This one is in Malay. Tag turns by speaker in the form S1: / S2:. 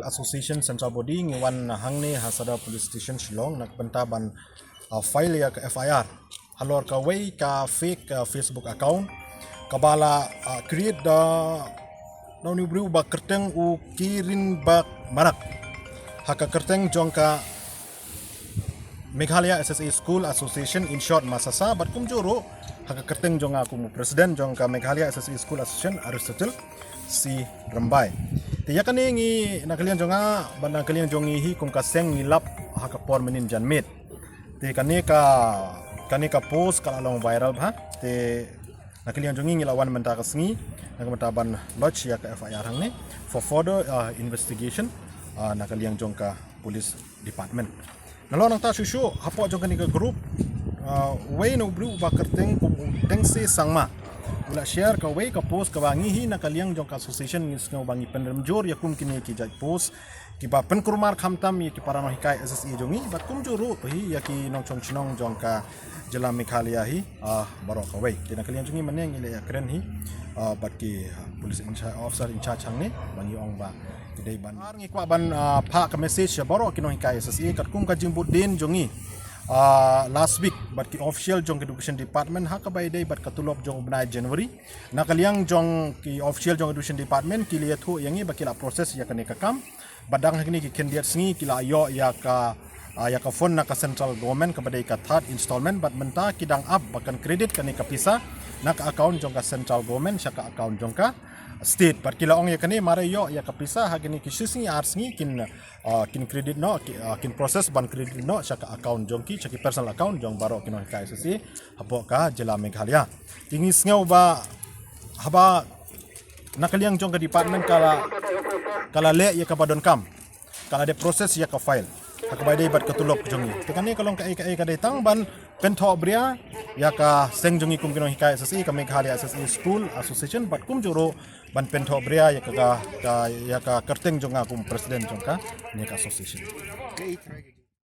S1: Association Central Body ngiwan hangni hasada police station Shillong nakbentaban file ya ke FIR halor ka way ka fake Facebook account kabala create da nau ni bru ba kerteng u kirin ba marak haka kerteng jongka Meghalaya SSA School Association in short masasa bat kum juru haka kerteng jonga aku presiden jongka Meghalaya SSA School Association Aristotle si Rambai tiya kani ngi nakalian jonga ban nakalian jongi hi kum kaseng ngilap haka por menin janmit te kani ka post kala long viral bha te nakalian jongi ngilawan menta kasngi nakamata ban lodge ya ka FIR hang ni for further investigation nakalian jongka police department nalo nang ta susu hapo jongka ni ka group way no bru ba kerteng kum tengsi sangma ula share ka way ka post ka bangi hi nakalian jongka association ngis ngau bangi penremjor ya kum kini ki jaj post ki ba pen kurmar khamtam ya ki parano hikai SSE jongi ba kum juru hi ya ki nong chong chinong jongka jela Meghalaya hi barok ka way kina kalian jongi maneng ile ya keren hi bat ki police officer in charge hang ni bangi ong ba kidai ban ngi kwa ban pha ka message ya barok ki nong hikai SSE kat kum ka jimbut din jongi last week bat ki official jong education department haka by day bat katulop jong benai January nakaliang jong ki official jong education department ki lihat hu yangi bakila proses ya kane kakam badang hakni ki candidate sngi kila yo ya ka phone na ka central government ka badai ka third installment bat menta kidang up bakan credit kane ka pisa nak account jong ka central government sya ka account jong ka state bat kila ong ya kane mare yo ya ka pisa hakni ki sisngi arsngi kin credit no kin proses ban credit no saka account jongki saki personal account jong baro kino ka SSE hapo ka jela Meghalaya tingis ngau ba haba nakaliang jong ka department kala le ya ka badon kam kala de proses ya ka file hakabay day bat katulok jongi tekani kalong ka datang ban pentho bria ya ka seng jongi kum kino ka SSE ka Meghalaya SSE School Association bat kum juro ban pentho bria ya ka kerteng jonga kum presiden jongka ni ka association.